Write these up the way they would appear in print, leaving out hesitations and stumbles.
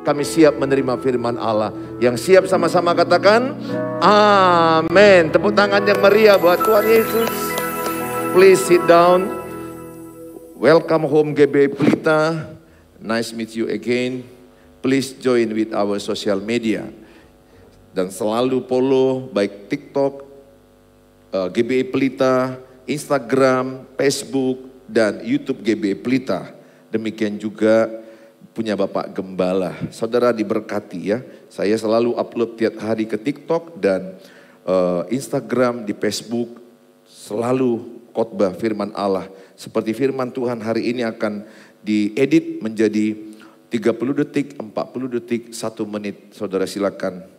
kami siap menerima firman Allah. Yang siap sama-sama katakan, amin. Tepuk tangan yang meriah buat Tuhan Yesus. Please sit down. Welcome home GBI Pelita. Nice meet you again. Please join with our social media. Dan selalu follow baik TikTok, GBI Pelita, Instagram, Facebook, dan YouTube GBI Pelita. Demikian juga punya Bapak Gembala. Saudara diberkati ya. Saya selalu upload tiap hari ke TikTok dan Instagram, di Facebook. Selalu khotbah firman Allah. Seperti firman Tuhan hari ini akan diedit menjadi 30 detik, 40 detik, 1 menit. Saudara silakan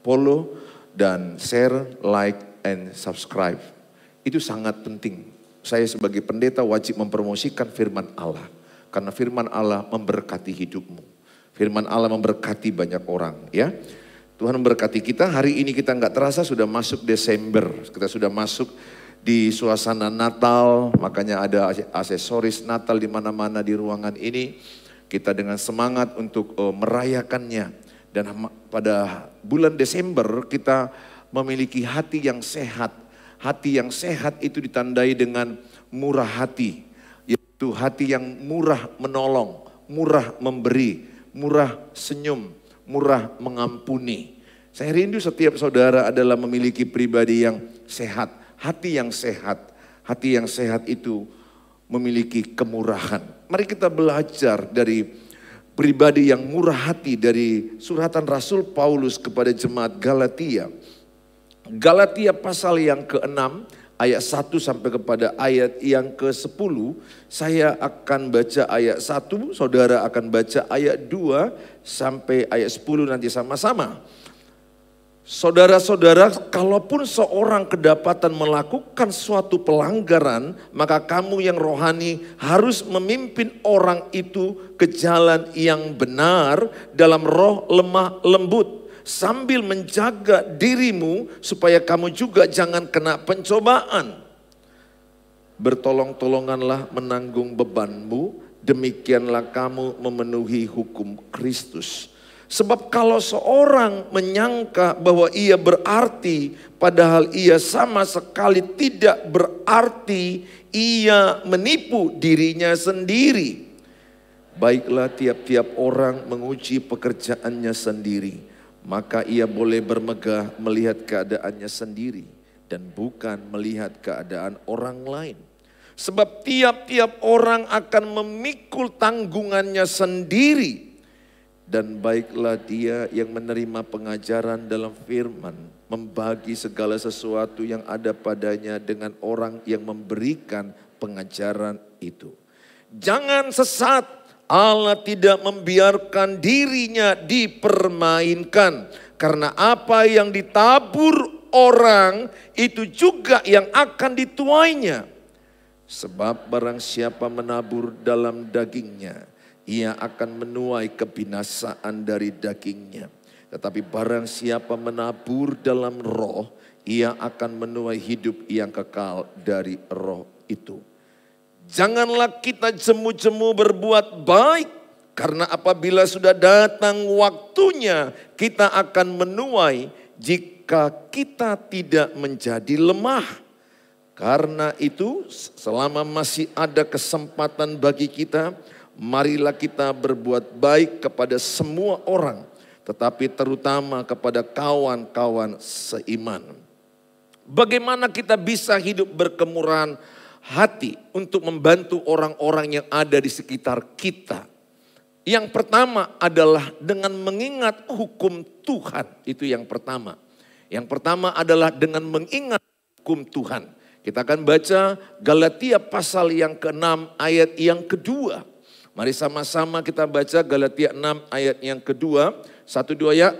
follow dan share, like, and subscribe. Itu sangat penting. Saya sebagai pendeta wajib mempromosikan firman Allah. Karena firman Allah memberkati hidupmu. Firman Allah memberkati banyak orang ya. Tuhan memberkati kita. Hari ini kita nggak terasa sudah masuk Desember. Kita sudah masuk di suasana Natal. Makanya ada aksesoris Natal di mana-mana di ruangan ini. Kita dengan semangat untuk merayakannya. Dan pada bulan Desember kita memiliki hati yang sehat. Hati yang sehat itu ditandai dengan murah hati. Yaitu hati yang murah menolong, murah memberi, murah senyum, murah mengampuni. Saya rindu setiap saudara adalah memiliki pribadi yang sehat. Hati yang sehat. Hati yang sehat itu memiliki kemurahan. Mari kita belajar dari pribadi yang murah hati dari suratan Rasul Paulus kepada jemaat Galatia. Galatia pasal yang ke-6 ayat 1 sampai kepada ayat yang ke-10. Saya akan baca ayat 1, saudara akan baca ayat 2 sampai ayat 10 nanti sama-sama. Saudara-saudara, kalaupun seorang kedapatan melakukan suatu pelanggaran, maka kamu yang rohani harus memimpin orang itu ke jalan yang benar dalam roh lemah lembut. Sambil menjaga dirimu supaya kamu juga jangan kena pencobaan. Bertolong-tolonganlah menanggung bebanmu, demikianlah kamu memenuhi hukum Kristus. Sebab kalau seorang menyangka bahwa ia berarti, padahal ia sama sekali tidak berarti, ia menipu dirinya sendiri. Baiklah tiap-tiap orang menguji pekerjaannya sendiri. Maka ia boleh bermegah melihat keadaannya sendiri dan bukan melihat keadaan orang lain. Sebab tiap-tiap orang akan memikul tanggungannya sendiri. Dan baiklah dia yang menerima pengajaran dalam firman, membagi segala sesuatu yang ada padanya dengan orang yang memberikan pengajaran itu. Jangan sesat. Allah tidak membiarkan dirinya dipermainkan. Karena apa yang ditabur orang itu juga yang akan dituainya. Sebab barang siapa menabur dalam dagingnya, ia akan menuai kebinasaan dari dagingnya. Tetapi barang siapa menabur dalam roh, ia akan menuai hidup yang kekal dari roh itu. Janganlah kita jemu-jemu berbuat baik, karena apabila sudah datang waktunya kita akan menuai jika kita tidak menjadi lemah. Karena itu selama masih ada kesempatan bagi kita, marilah kita berbuat baik kepada semua orang, tetapi terutama kepada kawan-kawan seiman. Bagaimana kita bisa hidup berkemurahan hati untuk membantu orang-orang yang ada di sekitar kita? Yang pertama adalah dengan mengingat hukum Tuhan. Itu yang pertama. Yang pertama adalah dengan mengingat hukum Tuhan. Kita akan baca Galatia pasal yang ke-6 ayat yang kedua. Mari sama-sama kita baca Galatia 6 ayat yang kedua. 1, 2 ya.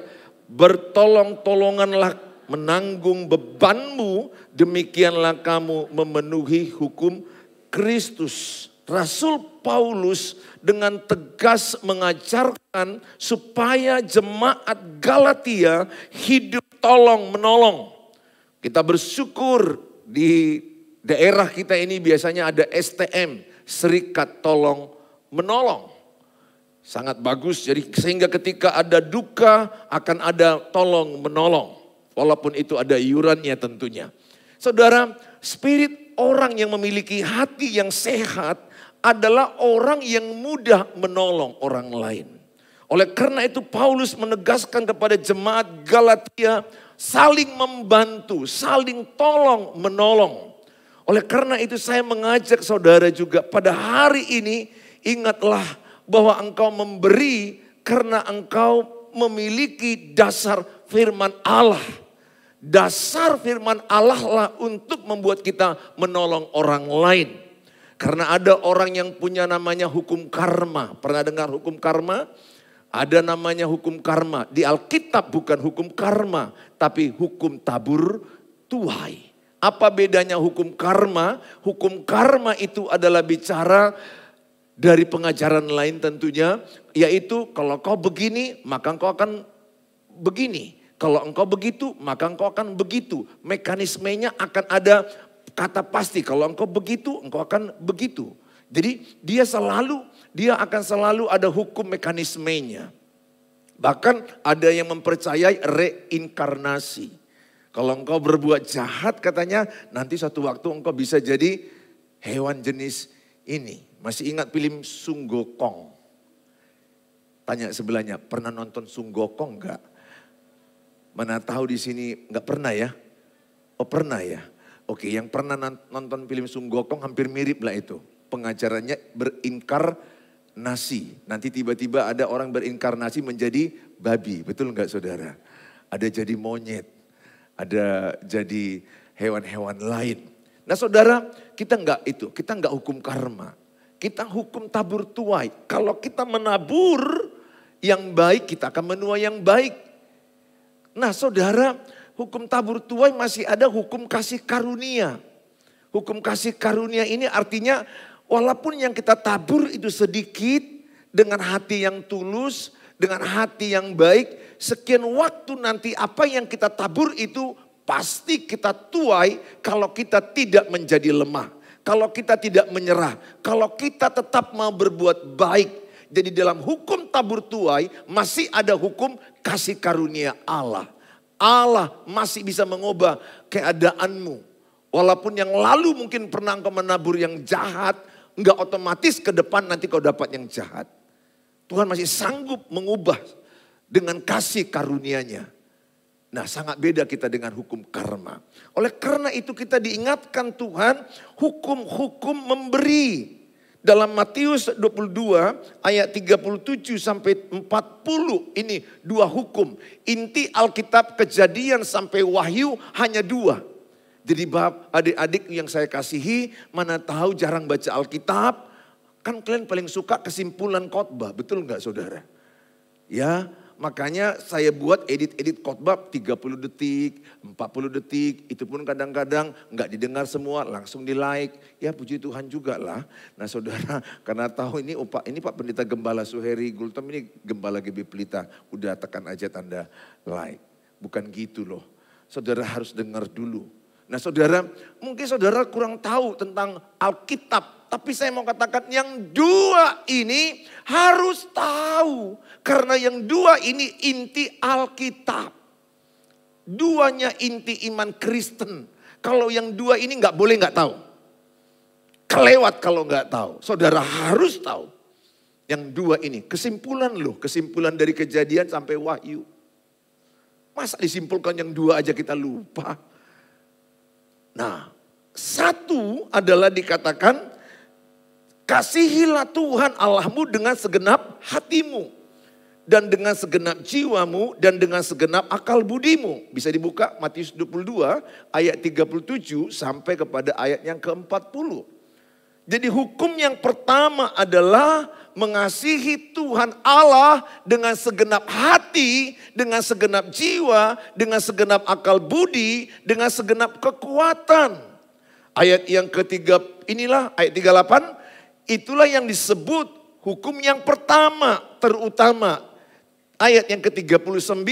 Bertolong-tolonganlah menanggung bebanmu, demikianlah kamu memenuhi hukum Kristus. Rasul Paulus dengan tegas mengajarkan supaya jemaat Galatia hidup tolong menolong. Kita bersyukur di daerah kita ini biasanya ada STM, Serikat Tolong Menolong. Sangat bagus, jadi sehingga ketika ada duka akan ada tolong menolong. Walaupun itu ada iurannya tentunya. Saudara, spirit orang yang memiliki hati yang sehat adalah orang yang mudah menolong orang lain. Oleh karena itu Paulus menegaskan kepada jemaat Galatia saling membantu, saling tolong menolong. Oleh karena itu saya mengajak saudara juga pada hari ini ingatlah bahwa engkau memberi karena engkau memiliki dasar firman Allah. Dasar firman Allah lah untuk membuat kita menolong orang lain. Karena ada orang yang punya namanya hukum karma. Pernah dengar hukum karma? Ada namanya hukum karma. Di Alkitab bukan hukum karma, tapi hukum tabur tuai. Apa bedanya hukum karma? Hukum karma itu adalah bicara dari pengajaran lain tentunya. Yaitu kalau kau begini maka kau akan begini. Kalau engkau begitu, maka engkau akan begitu. Mekanismenya akan ada kata pasti. Kalau engkau begitu, engkau akan begitu. Jadi dia akan selalu ada hukum mekanismenya. Bahkan ada yang mempercayai reinkarnasi. Kalau engkau berbuat jahat katanya, nanti suatu waktu engkau bisa jadi hewan jenis ini. Masih ingat film Sung Gokong? Tanya sebelahnya, pernah nonton Sung Gokong enggak? Mana tahu di sini nggak pernah ya? Oh pernah ya? Oke, yang pernah nonton film Sung Gokong hampir mirip lah itu. Pengajarannya berinkarnasi. Nanti tiba-tiba ada orang berinkarnasi menjadi babi, betul nggak saudara? Ada jadi monyet, ada jadi hewan-hewan lain. Nah saudara, kita nggak hukum karma. Kita hukum tabur tuai. Kalau kita menabur yang baik, kita akan menuai yang baik. Nah saudara, hukum tabur tuai masih ada hukum kasih karunia. Hukum kasih karunia ini artinya walaupun yang kita tabur itu sedikit dengan hati yang tulus, dengan hati yang baik, sekian waktu nanti apa yang kita tabur itu pasti kita tuai kalau kita tidak menjadi lemah. Kalau kita tidak menyerah, kalau kita tetap mau berbuat baik. Jadi dalam hukum tabur tuai masih ada hukum kasih karunia Allah. Allah masih bisa mengubah keadaanmu. Walaupun yang lalu mungkin pernah engkau menabur yang jahat, enggak otomatis ke depan nanti kau dapat yang jahat. Tuhan masih sanggup mengubah dengan kasih karunia-Nya. Nah sangat beda kita dengan hukum karma. Oleh karena itu kita diingatkan Tuhan hukum-hukum memberi. Dalam Matius 22 ayat 37 sampai 40 ini dua hukum. Inti Alkitab Kejadian sampai Wahyu hanya dua. Jadi adik-adik yang saya kasihi, mana tahu jarang baca Alkitab. Kan kalian paling suka kesimpulan khotbah, betul nggak saudara? Ya, makanya saya buat edit-edit khotbah 30 detik, 40 detik. Itu pun kadang-kadang nggak didengar semua, langsung di like. Ya puji Tuhan juga lah. Nah saudara, karena tahu ini Pak Pendeta Gembala Suheri Gultom ini Gembala GB Pelita. Udah tekan aja tanda like. Bukan gitu loh. Saudara harus dengar dulu. Nah saudara, mungkin saudara kurang tahu tentang Alkitab. Tapi saya mau katakan yang dua ini harus tahu. Karena yang dua ini inti Alkitab. Duanya inti iman Kristen. Kalau yang dua ini nggak boleh nggak tahu. Kelewat kalau nggak tahu. Saudara harus tahu. Yang dua ini kesimpulan loh. Kesimpulan dari Kejadian sampai Wahyu. Masa disimpulkan yang dua aja kita lupa. Nah, satu adalah dikatakan kasihilah Tuhan Allahmu dengan segenap hatimu. Dan dengan segenap jiwamu dan dengan segenap akal budimu. Bisa dibuka Matius 22 ayat 37 sampai kepada ayat yang ke-40. Jadi hukum yang pertama adalah mengasihi Tuhan Allah dengan segenap hati, dengan segenap jiwa, dengan segenap akal budi, dengan segenap kekuatan. Ayat yang ketiga inilah ayat 38, itulah yang disebut hukum yang pertama terutama. Ayat yang ke-39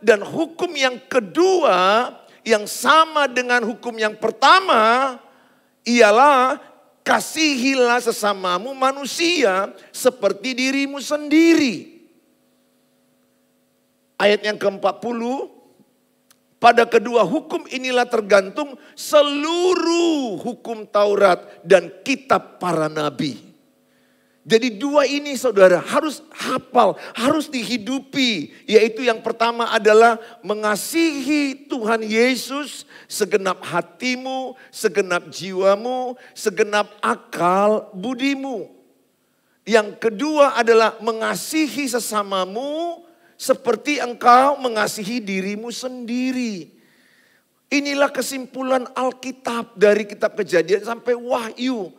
dan hukum yang kedua yang sama dengan hukum yang pertama ialah kasihilah sesamamu manusia seperti dirimu sendiri. Ayat yang ke-40, pada kedua hukum inilah tergantung seluruh hukum Taurat dan kitab para nabi. Jadi dua ini saudara harus hafal, harus dihidupi. Yaitu yang pertama adalah mengasihi Tuhan Yesus segenap hatimu, segenap jiwamu, segenap akal budimu. Yang kedua adalah mengasihi sesamamu seperti engkau mengasihi dirimu sendiri. Inilah kesimpulan Alkitab dari kitab Kejadian sampai Wahyu.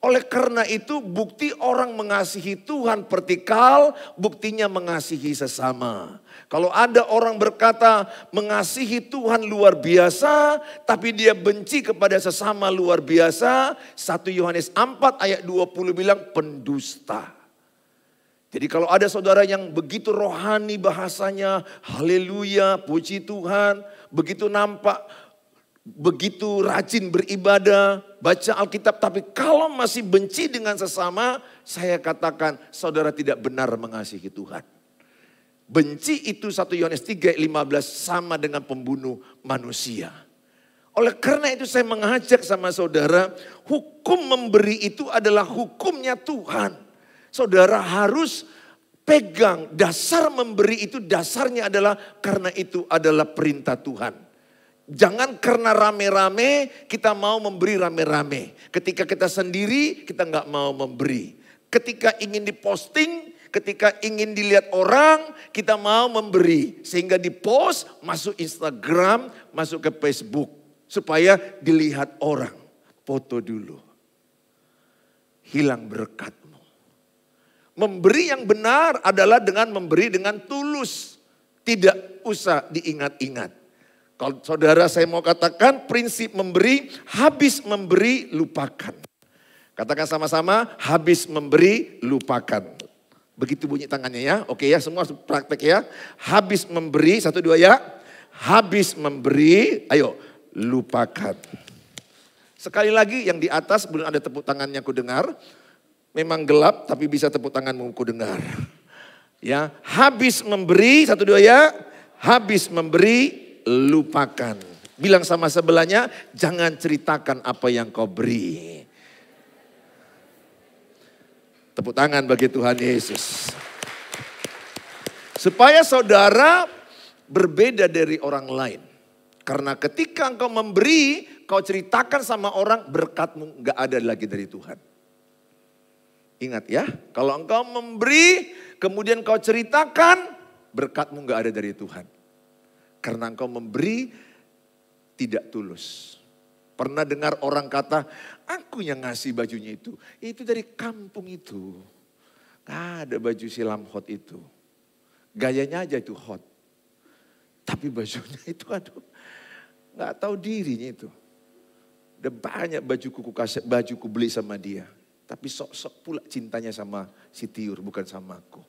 Oleh karena itu bukti orang mengasihi Tuhan vertikal, buktinya mengasihi sesama. Kalau ada orang berkata mengasihi Tuhan luar biasa, tapi dia benci kepada sesama luar biasa, 1 Yohanes 4 ayat 20 bilang pendusta. Jadi kalau ada saudara yang begitu rohani bahasanya, haleluya, puji Tuhan, begitu nampak, begitu rajin beribadah, baca Alkitab, tapi kalau masih benci dengan sesama, saya katakan saudara tidak benar mengasihi Tuhan. Benci itu 1 Yohanes 3:15 sama dengan pembunuh manusia. Oleh karena itu saya mengajak sama saudara, hukum memberi itu adalah hukumnya Tuhan. Saudara harus pegang dasar memberi itu, dasarnya adalah karena itu adalah perintah Tuhan. Jangan karena rame-rame kita mau memberi rame-rame. Ketika kita sendiri kita nggak mau memberi. Ketika ingin diposting, ketika ingin dilihat orang kita mau memberi. Sehingga dipost, masuk Instagram, masuk ke Facebook. Supaya dilihat orang. Foto dulu. Hilang berkatmu. Memberi yang benar adalah dengan memberi dengan tulus. Tidak usah diingat-ingat. Kalau saudara saya mau katakan prinsip memberi, habis memberi lupakan. Katakan sama-sama, habis memberi lupakan. Begitu bunyi tangannya ya, oke ya semua praktek ya. Habis memberi, 1, 2 ya. Habis memberi, ayo lupakan. Sekali lagi yang di atas belum ada tepuk tangannya ku dengar. Memang gelap tapi bisa tepuk tanganmu ku dengar. Ya, habis memberi, 1, 2 ya. Habis memberi lupakan. Bilang sama sebelahnya, jangan ceritakan apa yang kau beri. Tepuk tangan bagi Tuhan Yesus. Supaya saudara berbeda dari orang lain. Karena ketika engkau memberi, kau ceritakan sama orang, berkatmu gak ada lagi dari Tuhan. Ingat ya, kalau engkau memberi, kemudian kau ceritakan, berkatmu gak ada dari Tuhan. Karena engkau memberi tidak tulus. Pernah dengar orang kata, aku yang ngasih bajunya itu. Itu dari kampung itu. Gak ada baju silam hot itu. Gayanya aja itu hot. Tapi bajunya itu aduh, gak tahu dirinya itu. Udah banyak bajuku beli sama dia. Tapi sok-sok pula cintanya sama si Tiur, bukan sama aku.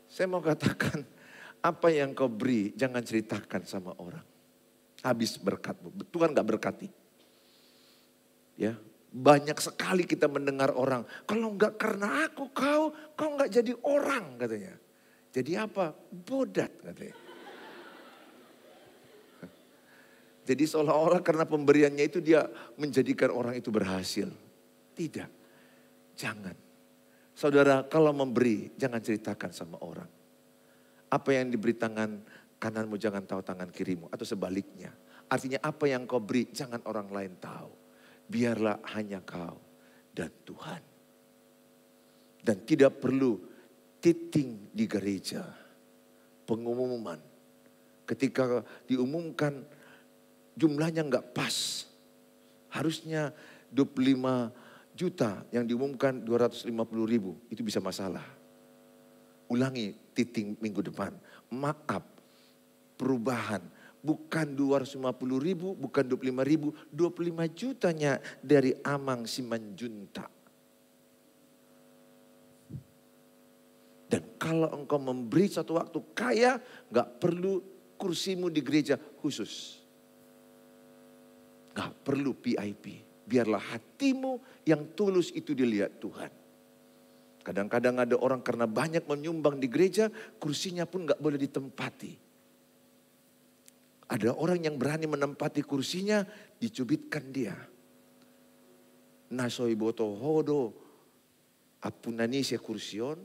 Saya mau katakan, apa yang kau beri jangan ceritakan sama orang. Habis berkatmu. Tuhan gak berkati. Ya, banyak sekali kita mendengar orang. Kalau gak karena aku kau gak jadi orang katanya. Jadi apa? Bodat katanya. Jadi seolah-olah karena pemberiannya itu dia menjadikan orang itu berhasil. Tidak. Jangan. Saudara kalau memberi jangan ceritakan sama orang. Apa yang diberi tangan kananmu jangan tahu tangan kirimu. Atau sebaliknya. Artinya apa yang kau beri jangan orang lain tahu. Biarlah hanya kau dan Tuhan. Dan tidak perlu titing di gereja. Pengumuman. Ketika diumumkan jumlahnya enggak pas. Harusnya 25 juta yang diumumkan 250.000. Itu bisa masalah. Ulangi titing minggu depan. Maaf, perubahan. Bukan 250.000, bukan 25.000, 25 jutanya dari Amang Simanjuntak. Dan kalau engkau memberi satu waktu kaya, gak perlu kursimu di gereja khusus. Gak perlu VIP. Biarlah hatimu yang tulus itu dilihat Tuhan. Kadang-kadang ada orang karena banyak menyumbang di gereja, kursinya pun gak boleh ditempati. Ada orang yang berani menempati kursinya, dicubitkan dia. Nasoi boto hodo, apunanisia kursion,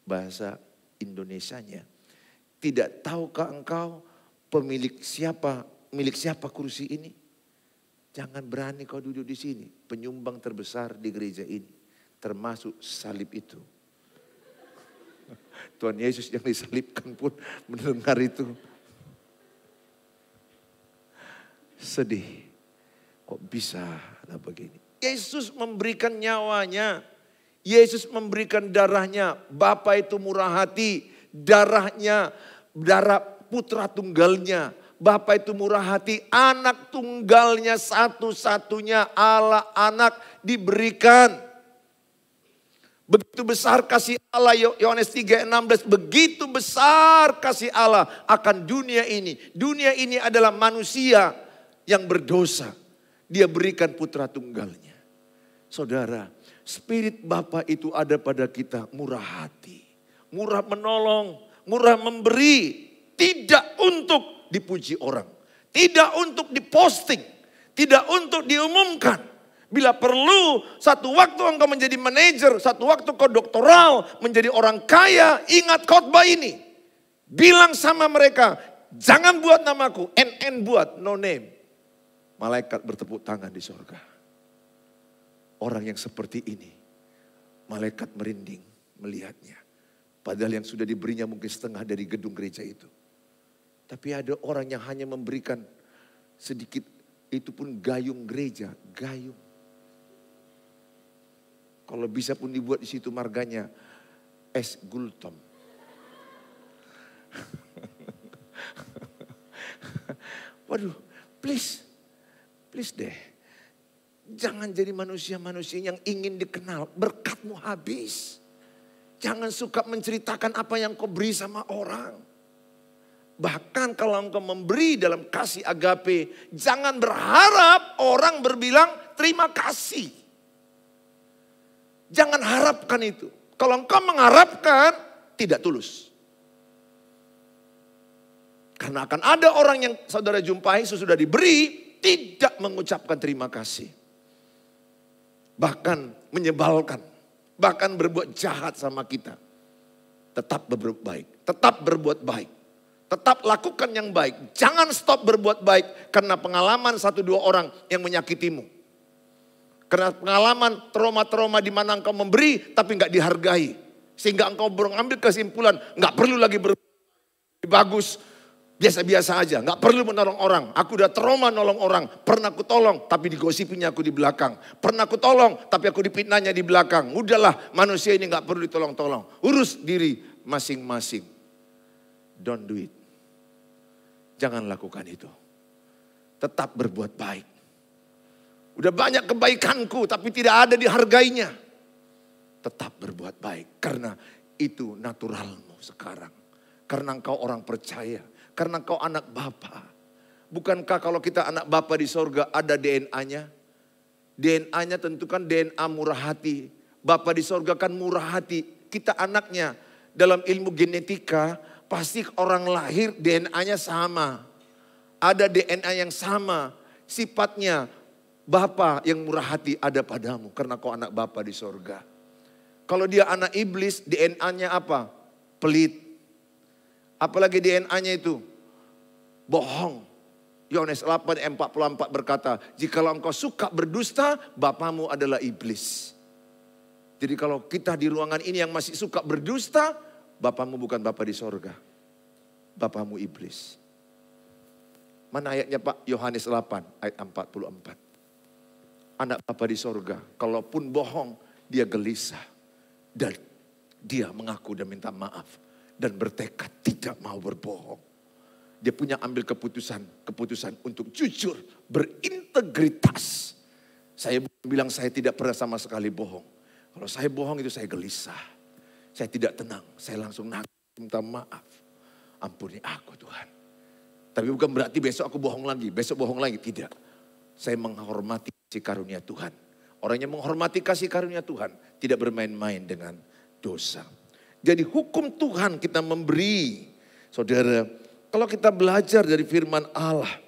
bahasa Indonesianya. Tidak tahukah engkau milik siapa kursi ini? Jangan berani kau duduk di sini. Penyumbang terbesar di gereja ini, termasuk salib itu. Tuhan Yesus yang disalibkan pun mendengar itu. Sedih. Kok bisa begini? Yesus memberikan nyawanya. Yesus memberikan darahnya. Bapa itu murah hati. Darah putra tunggalnya. Bapa itu murah hati. Anak tunggalnya satu-satunya Allah anak diberikan. Begitu besar kasih Allah, Yohanes 3:16. Begitu besar kasih Allah akan dunia ini. Dunia ini adalah manusia yang berdosa. Dia berikan putra tunggalnya. Saudara, Spirit Bapa itu ada pada kita, murah hati, murah menolong, murah memberi. Tidak untuk dipuji orang, tidak untuk diposting, tidak untuk diumumkan. Bila perlu, satu waktu engkau menjadi manajer, satu waktu kau doktoral, menjadi orang kaya, ingat khotbah ini. Bilang sama mereka, jangan buat namaku, NN buat, no name. Malaikat bertepuk tangan di surga. Orang yang seperti ini, malaikat merinding melihatnya. Padahal yang sudah diberinya mungkin setengah dari gedung gereja itu. Tapi ada orang yang hanya memberikan sedikit, itu pun gayung gereja, gayung. Kalau bisa pun dibuat di situ marganya es gultom. Waduh, please deh. Jangan jadi manusia-manusia yang ingin dikenal, berkatmu habis. Jangan suka menceritakan apa yang kau beri sama orang. Bahkan kalau engkau memberi dalam kasih agape, jangan berharap orang berbilang terima kasih. Jangan harapkan itu. Kalau engkau mengharapkan, tidak tulus. Karena akan ada orang yang saudara jumpai sesudah diberi, tidak mengucapkan terima kasih. Bahkan menyebalkan, bahkan berbuat jahat sama kita. Tetap berbuat baik, tetap berbuat baik. Tetap lakukan yang baik. Jangan stop berbuat baik karena pengalaman 1-2 orang yang menyakitimu. Karena pengalaman trauma-trauma di mana engkau memberi tapi enggak dihargai. Sehingga engkau mengambil kesimpulan enggak perlu lagi bagus. Biasa-biasa aja. Enggak perlu menolong orang. Aku udah trauma nolong orang. Pernah aku tolong tapi digosipinya aku di belakang. Pernah aku tolong tapi aku dipitnanya di belakang. Udahlah manusia ini enggak perlu ditolong-tolong. Urus diri masing-masing. Don't do it. Jangan lakukan itu. Tetap berbuat baik. Udah banyak kebaikanku tapi tidak ada dihargainya. Tetap berbuat baik. Karena itu naturalmu sekarang. Karena engkau orang percaya. Karena engkau anak Bapa. Bukankah kalau kita anak Bapa di sorga ada DNA-nya? DNA-nya tentu kan DNA murah hati. Bapa di sorga kan murah hati. Kita anaknya. Dalam ilmu genetika pasti orang lahir DNA-nya sama. Ada DNA yang sama. Sifatnya Bapa yang murah hati ada padamu. Karena kau anak Bapa di sorga. Kalau dia anak iblis, DNA-nya apa? Pelit. Apalagi DNA-nya itu? Bohong. Yohanes 8:44 berkata, jikalau engkau suka berdusta, bapamu adalah iblis. Jadi kalau kita di ruangan ini yang masih suka berdusta, bapamu bukan Bapa di sorga. Bapamu iblis. Mana ayatnya Pak? Yohanes 8 ayat 44. Anak Bapa di sorga, kalaupun bohong, dia gelisah. Dan dia mengaku dan minta maaf. Dan bertekad tidak mau berbohong. Dia punya ambil keputusan untuk jujur, berintegritas. Saya bilang saya tidak pernah sama sekali bohong. Kalau saya bohong itu saya gelisah. Saya tidak tenang, saya langsung nangis, minta maaf. Ampuni aku Tuhan. Tapi bukan berarti besok aku bohong lagi, besok bohong lagi, tidak. saya menghormati kasih karunia Tuhan. Orang yang menghormati kasih karunia Tuhan tidak bermain-main dengan dosa. Jadi hukum Tuhan kita memberi. Saudara, kalau kita belajar dari firman Allah,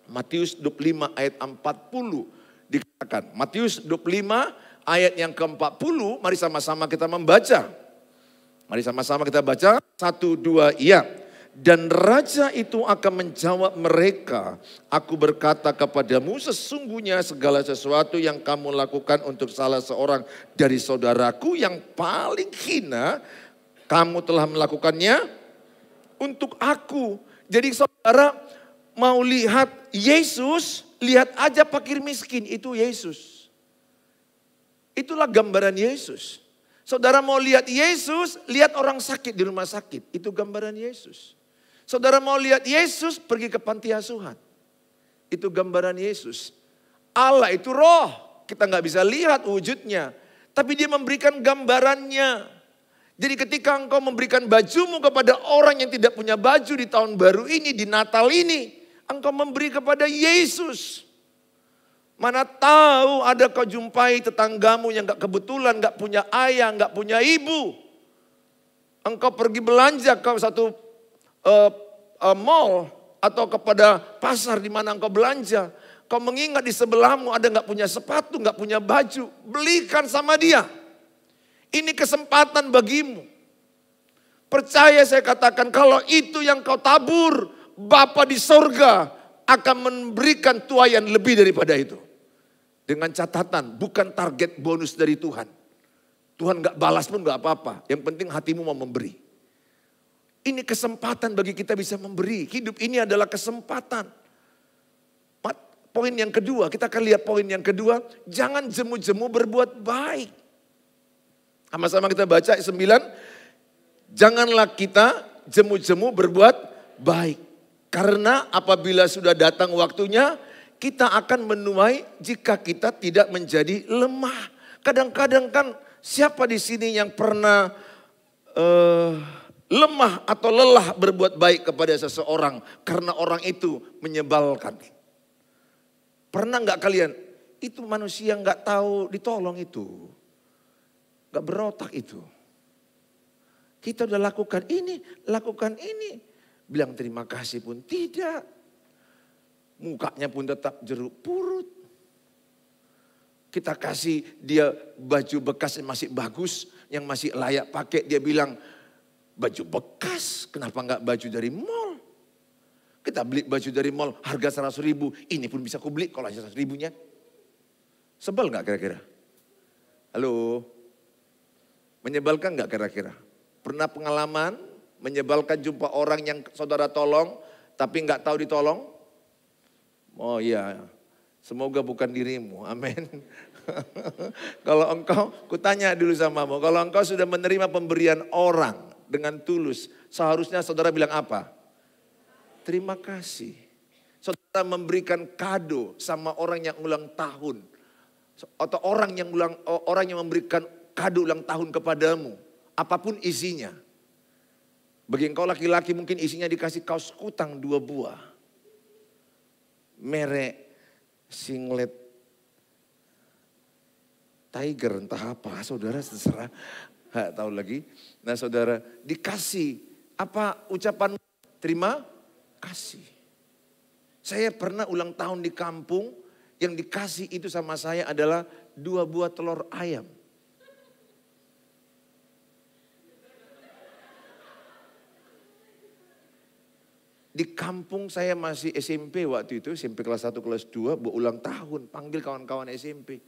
Matius 25 ayat 40 dikatakan. Matius 25 ayat yang ke-40, mari sama-sama kita membaca. Mari sama-sama kita baca, 1, 2, iya. Dan raja itu akan menjawab mereka, aku berkata kepadamu sesungguhnya segala sesuatu yang kamu lakukan untuk salah seorang dari saudaraku yang paling hina, kamu telah melakukannya untuk aku. Jadi saudara mau lihat Yesus, lihat aja fakir miskin, itu Yesus. Itulah gambaran Yesus. Saudara mau lihat Yesus, lihat orang sakit di rumah sakit, itu gambaran Yesus. Saudara mau lihat Yesus, pergi ke panti asuhan. Itu gambaran Yesus. Allah itu roh. Kita nggak bisa lihat wujudnya. Tapi dia memberikan gambarannya. Jadi ketika engkau memberikan bajumu kepada orang yang tidak punya baju di tahun baru ini, di Natal ini, engkau memberi kepada Yesus. Mana tahu ada kau jumpai tetanggamu yang gak kebetulan gak punya ayah, gak punya ibu. Engkau pergi belanja ke satu mall atau kepada pasar di mana engkau belanja. Kau mengingat di sebelahmu ada gak punya sepatu, gak punya baju. Belikan sama dia. Ini kesempatan bagimu. Percaya saya katakan kalau itu yang kau tabur, Bapa di sorga akan memberikan tuaian lebih daripada itu. Dengan catatan bukan target bonus dari Tuhan. Tuhan gak balas pun gak apa-apa. Yang penting hatimu mau memberi. Ini kesempatan bagi kita bisa memberi. Hidup ini adalah kesempatan. Poin yang kedua, kita akan lihat poin yang kedua. Jangan jemu-jemu berbuat baik. Sama-sama kita baca 9. Janganlah kita jemu-jemu berbuat baik. Karena apabila sudah datang waktunya, kita akan menuai jika kita tidak menjadi lemah. Kadang-kadang kan siapa di sini yang pernah lemah atau lelah berbuat baik kepada seseorang karena orang itu menyebalkan. Pernah nggak kalian? Itu manusia nggak tahu ditolong itu. Nggak berotak itu. Kita udah lakukan ini. Bilang terima kasih pun tidak. Mukanya pun tetap jeruk purut. Kita kasih dia baju bekas yang masih bagus, yang masih layak pakai. Dia bilang, baju bekas, kenapa enggak baju dari mall? Kita beli baju dari mall, harga 100 ribu. Ini pun bisa aku beli kalau 100 ribunya. Sebel enggak kira-kira? Halo? Menyebalkan enggak kira-kira? Pernah pengalaman menyebalkan jumpa orang yang saudara tolong, tapi enggak tahu ditolong? Oh iya, semoga bukan dirimu, amin. Kalau engkau, kutanya dulu samamu, kalau engkau sudah menerima pemberian orang dengan tulus, seharusnya saudara bilang apa? Terima kasih. Saudara memberikan kado sama orang yang ulang tahun. Atau orang yang memberikan kado ulang tahun kepadamu. Apapun isinya. Bagi engkau laki-laki mungkin isinya dikasih kaos kutang 2 buah. Merek singlet Tiger entah apa, saudara terserah, nggak tahu lagi. Nah saudara dikasih apa ucapan terima kasih. Saya pernah ulang tahun di kampung, yang dikasih itu sama saya adalah 2 buah telur ayam. Di kampung saya masih SMP waktu itu, SMP kelas 1, kelas 2, ulang tahun, panggil kawan-kawan SMP.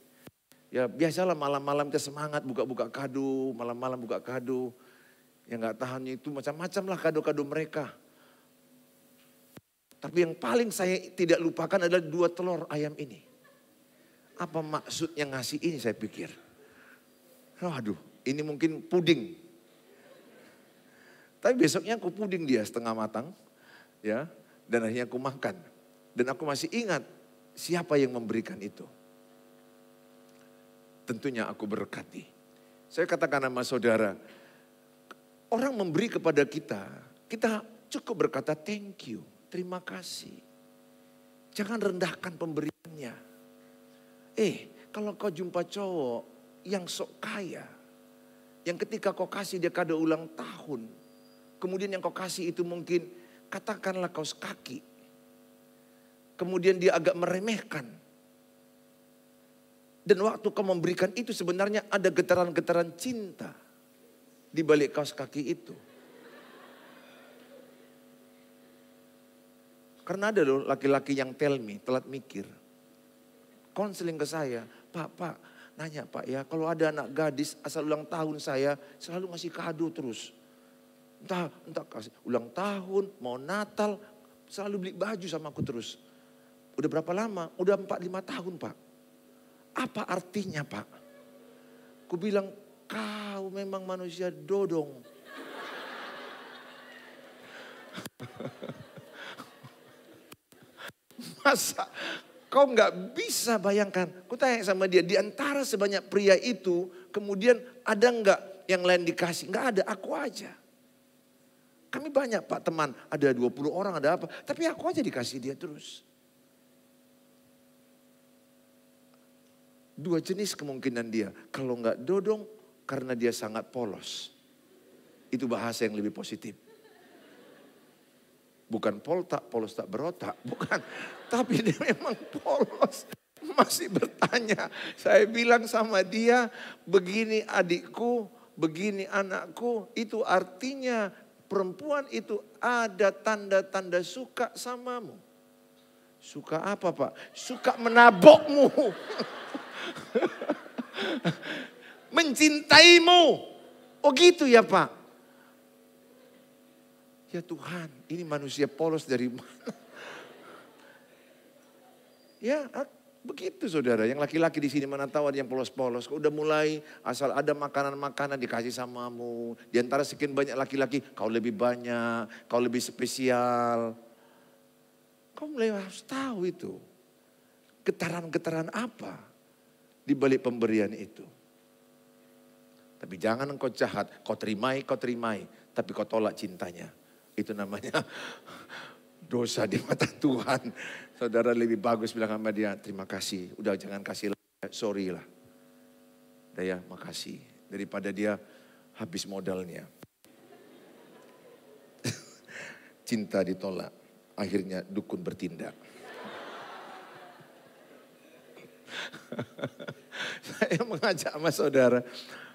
Ya biasalah malam-malam kita semangat buka-buka kado, malam-malam buka kado. Yang gak tahannya itu macam-macam lah kado-kado mereka. Tapi yang paling saya tidak lupakan adalah 2 telur ayam ini. Apa maksudnya ngasih ini saya pikir. Waduh, ini mungkin puding. Tapi besoknya aku puding dia setengah matang. Ya, dan akhirnya aku makan. Dan aku masih ingat siapa yang memberikan itu. Tentunya aku berkati. Saya katakan sama saudara, orang memberi kepada kita, kita cukup berkata thank you, terima kasih. Jangan rendahkan pemberiannya. Kalau kau jumpa cowok yang sok kaya, yang ketika kau kasih dia kado ulang tahun, kemudian yang kau kasih itu mungkin katakanlah kaos kaki, kemudian dia agak meremehkan. Dan waktu kau memberikan itu sebenarnya ada getaran-getaran cinta di balik kaos kaki itu. Karena ada loh laki-laki yang tell me, telat mikir. Konseling ke saya, Pak, nanya Pak ya, kalau ada anak gadis asal ulang tahun saya selalu ngasih kado terus. Entah kasih ulang tahun, mau Natal, selalu beli baju sama aku terus. Udah berapa lama? Udah 4-5 tahun Pak. Apa artinya Pak? Aku bilang, kau memang manusia dodong. Masa kau nggak bisa bayangkan? Aku tanya sama dia, di antara sebanyak pria itu, kemudian ada nggak yang lain dikasih? Nggak ada, aku aja. Kami banyak Pak teman, ada 20 orang, ada apa. Tapi aku aja dikasih dia terus. 2 jenis kemungkinan dia. Kalau nggak dodong, karena dia sangat polos. Itu bahasa yang lebih positif. Bukan polos tak berotak, bukan. Tapi dia memang polos. Masih bertanya. Saya bilang sama dia, begini adikku, begini anakku. Itu artinya perempuan itu ada tanda-tanda suka samamu. Suka apa Pak? Suka menabokmu. Mencintaimu. Oh gitu ya Pak? Ya Tuhan, ini manusia polos dari mana? Ya begitu saudara, yang laki-laki di sini mana tahu ada yang polos-polos. Kau udah mulai asal ada makanan-makanan dikasih samamu. Di antara sekian banyak laki-laki, kau lebih banyak, kau lebih spesial. Kau mulai harus tahu itu. Getaran-getaran apa di balik pemberian itu. Tapi jangan engkau jahat, kau terimai, tapi kau tolak cintanya. Itu namanya dosa di mata Tuhan. Saudara lebih bagus bilang sama dia, terima kasih. Udah jangan kasih lagi, sorry lah. Udah ya, makasih. Daripada dia habis modalnya. Cinta ditolak, akhirnya dukun bertindak. Saya mengajak sama saudara,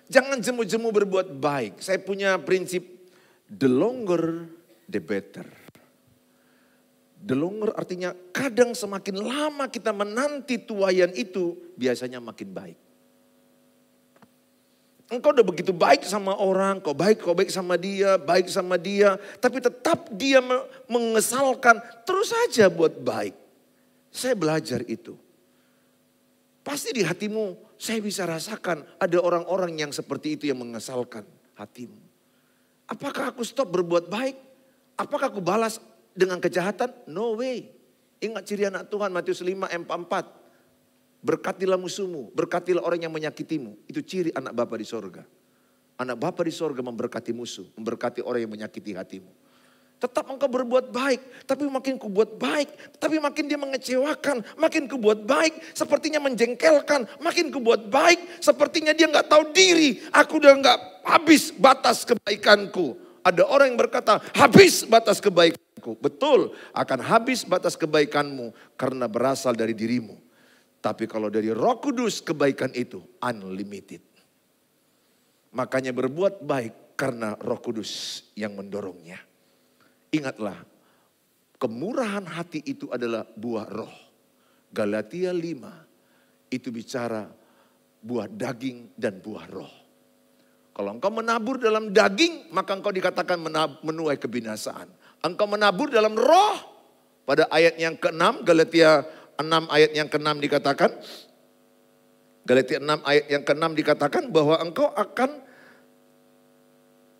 jangan jemu-jemu berbuat baik. Saya punya prinsip, the longer the better. The longer artinya kadang semakin lama kita menanti tuaian itu, biasanya makin baik. Engkau udah begitu baik sama orang, kau baik sama dia, tapi tetap dia mengesalkan, terus saja buat baik. Saya belajar itu. Pasti di hatimu, saya bisa rasakan ada orang-orang yang seperti itu yang mengesalkan hatimu. Apakah aku stop berbuat baik? Apakah aku balas dengan kejahatan? No way. Ingat ciri anak Tuhan Matius 5 ayat 4. Berkatilah musuhmu, berkatilah orang yang menyakitimu. Itu ciri anak Bapa di sorga. Anak Bapa di sorga memberkati musuh, memberkati orang yang menyakiti hatimu. Tetap engkau berbuat baik, tapi makin ku buat baik, tapi makin dia mengecewakan, makin ku buat baik, sepertinya menjengkelkan, makin ku buat baik, sepertinya dia nggak tahu diri, aku udah nggak habis batas kebaikanku. Ada orang yang berkata, habis batas kebaikanku. Betul, akan habis batas kebaikanmu karena berasal dari dirimu. Tapi kalau dari Roh Kudus, kebaikan itu unlimited. Makanya berbuat baik karena Roh Kudus yang mendorongnya. Ingatlah, kemurahan hati itu adalah buah roh. Galatia 5 itu bicara buah daging dan buah roh. Kalau engkau menabur dalam daging, maka engkau dikatakan menuai kebinasaan. Engkau menabur dalam roh, pada ayat yang ke-6, Galatia 6 ayat yang ke-6 dikatakan, Galatia 6 ayat yang ke-6 dikatakan bahwa engkau akan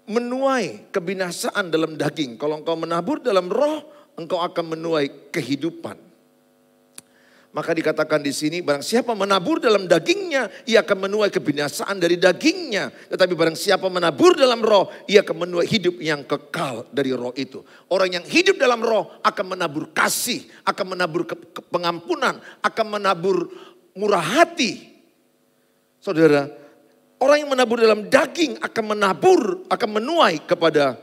menuai kebinasaan dalam daging. Kalau engkau menabur dalam roh, engkau akan menuai kehidupan. Maka dikatakan di sini, barang siapa menabur dalam dagingnya, ia akan menuai kebinasaan dari dagingnya. Tetapi barang siapa menabur dalam roh, ia akan menuai hidup yang kekal dari roh itu. Orang yang hidup dalam roh akan menabur kasih, akan menabur pengampunan, akan menabur murah hati. Saudara, orang yang menabur dalam daging akan menuai kepada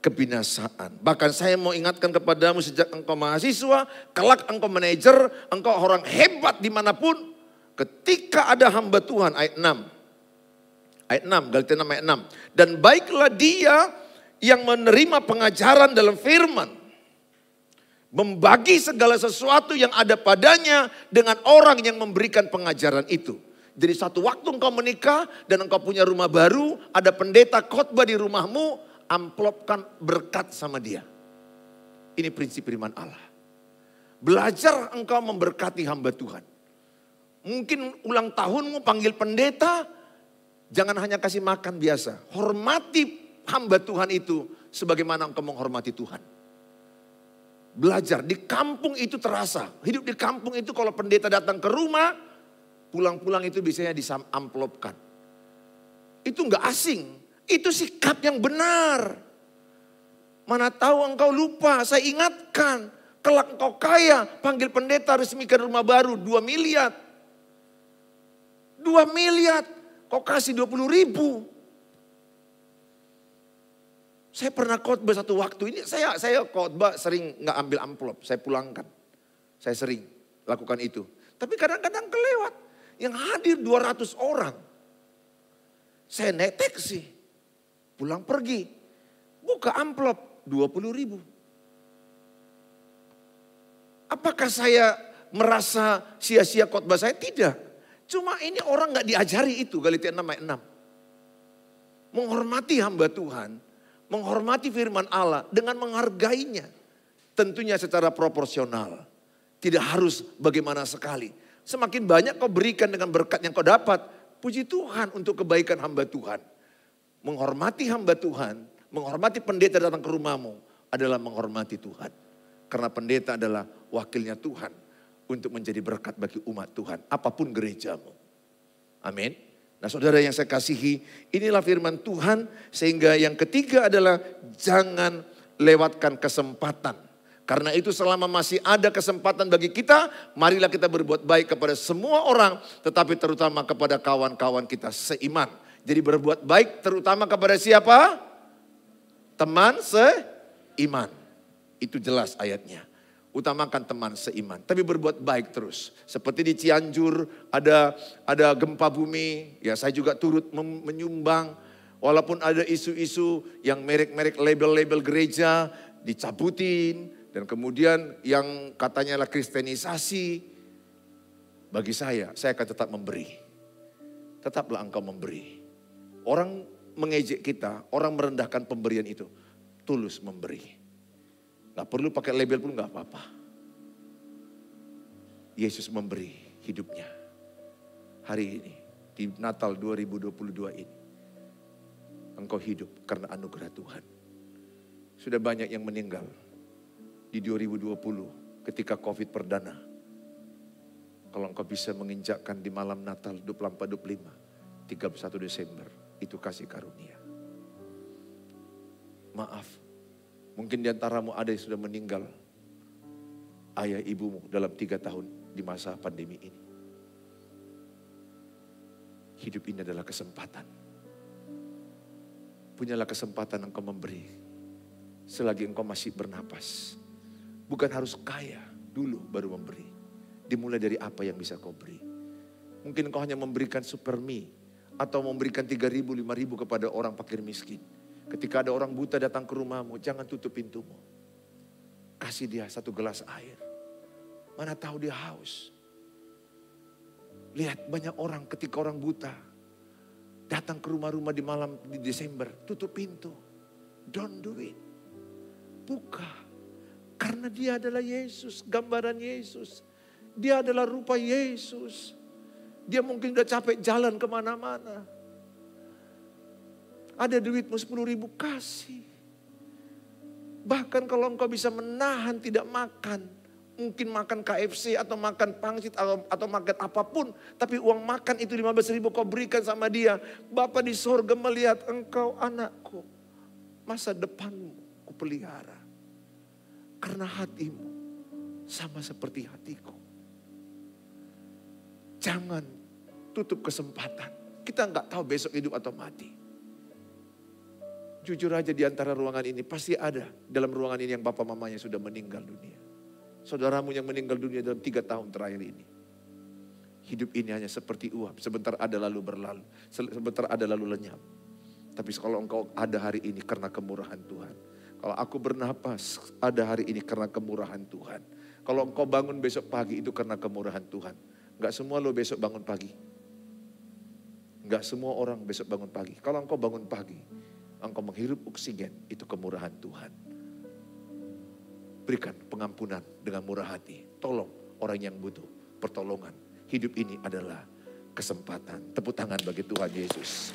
kebinasaan. Bahkan saya mau ingatkan kepadamu sejak engkau mahasiswa, kelak engkau manajer, engkau orang hebat dimanapun. Ketika ada hamba Tuhan, ayat 6. Ayat 6, Galatia 6 ayat 6. Dan baiklah dia yang menerima pengajaran dalam firman. Membagi segala sesuatu yang ada padanya dengan orang yang memberikan pengajaran itu. Jadi satu waktu engkau menikah dan engkau punya rumah baru, ada pendeta khotbah di rumahmu, amplopkan berkat sama dia. Ini prinsip firman Allah. Belajar engkau memberkati hamba Tuhan. Mungkin ulang tahunmu panggil pendeta, jangan hanya kasih makan biasa. Hormati hamba Tuhan itu sebagaimana engkau menghormati Tuhan. Belajar, di kampung itu terasa. Hidup di kampung itu kalau pendeta datang ke rumah, pulang-pulang itu biasanya diamplopkan. Itu enggak asing, itu sikap yang benar. Mana tahu engkau lupa, saya ingatkan. Kelak engkau kaya, panggil pendeta resmikan rumah baru 2 miliar. 2 miliar, kau kasih 20.000. Saya pernah khotbah satu waktu ini, saya khotbah sering nggak ambil amplop, saya pulangkan. Saya sering lakukan itu. Tapi kadang-kadang kelewat. Yang hadir 200 orang. Saya naik taksi, pulang pergi. Buka amplop 20.000. Apakah saya merasa sia-sia khotbah saya? Tidak. Cuma ini orang nggak diajari itu, Galatia 6 ayat 6. Menghormati hamba Tuhan, menghormati firman Allah dengan menghargainya. Tentunya secara proporsional. Tidak harus bagaimana sekali. Semakin banyak kau berikan dengan berkat yang kau dapat. Puji Tuhan untuk kebaikan hamba Tuhan. Menghormati hamba Tuhan, menghormati pendeta datang ke rumahmu adalah menghormati Tuhan. Karena pendeta adalah wakilnya Tuhan untuk menjadi berkat bagi umat Tuhan. Apapun gerejamu. Amin. Nah saudara yang saya kasihi, inilah firman Tuhan. Sehingga yang ketiga adalah jangan lewatkan kesempatan. Karena itu selama masih ada kesempatan bagi kita, marilah kita berbuat baik kepada semua orang. Tetapi terutama kepada kawan-kawan kita seiman. Jadi berbuat baik terutama kepada siapa? Teman seiman. Itu jelas ayatnya. Utamakan teman seiman. Tapi berbuat baik terus. Seperti di Cianjur ada gempa bumi. Ya saya juga turut menyumbang. Walaupun ada isu-isu yang merek-merek label-label gereja dicabutin. Dan kemudian yang katanya adalah kristenisasi. Bagi saya akan tetap memberi. Tetaplah engkau memberi. Orang mengejek kita, orang merendahkan pemberian itu. Tulus memberi. Gak perlu pakai label pun gak apa-apa. Yesus memberi hidupnya. Hari ini, di Natal 2022 ini. Engkau hidup karena anugerah Tuhan. Sudah banyak yang meninggal. Di 2020 ketika COVID perdana. Kalau engkau bisa menginjakkan di malam Natal 24-25. 31 Desember. Itu kasih karunia. Maaf. Mungkin di antaramu ada yang sudah meninggal. Ayah ibumu dalam 3 tahun di masa pandemi ini. Hidup ini adalah kesempatan. Punyalah kesempatan engkau memberi. Selagi engkau masih bernapas. Bukan harus kaya dulu baru memberi. Dimulai dari apa yang bisa kau beri. Mungkin engkau hanya memberikan super mie. Atau memberikan 3.000, 5.000 kepada orang fakir miskin. Ketika ada orang buta datang ke rumahmu, jangan tutup pintumu. Kasih dia 1 gelas air. Mana tahu dia haus. Lihat banyak orang ketika orang buta. Datang ke rumah-rumah di malam di Desember. Tutup pintu. Don't do it. Buka. Karena dia adalah Yesus. Gambaran Yesus. Dia adalah rupa Yesus. Dia mungkin udah capek jalan kemana-mana. Ada duitmu 10.000 kasih. Bahkan kalau engkau bisa menahan tidak makan. Mungkin makan KFC atau makan pangsit atau makan apapun. Tapi uang makan itu 15.000 kau berikan sama dia. Bapa di sorga melihat engkau anakku. Masa depanmu kupelihara. Karena hatimu sama seperti hatiku. Jangan tutup kesempatan. Kita nggak tahu besok hidup atau mati. Jujur aja di antara ruangan ini pasti ada dalam ruangan ini yang bapak mamanya sudah meninggal dunia. Saudaramu yang meninggal dunia dalam 3 tahun terakhir ini. Hidup ini hanya seperti uap. Sebentar ada lalu berlalu. Sebentar ada lalu lenyap. Tapi kalau engkau ada hari ini karena kemurahan Tuhan. Kalau aku bernapas ada hari ini karena kemurahan Tuhan. Kalau engkau bangun besok pagi itu karena kemurahan Tuhan. Enggak semua lo besok bangun pagi. Enggak semua orang besok bangun pagi. Kalau engkau bangun pagi, engkau menghirup oksigen, itu kemurahan Tuhan. Berikan pengampunan dengan murah hati. Tolong orang yang butuh pertolongan. Hidup ini adalah kesempatan. Tepuk tangan bagi Tuhan Yesus.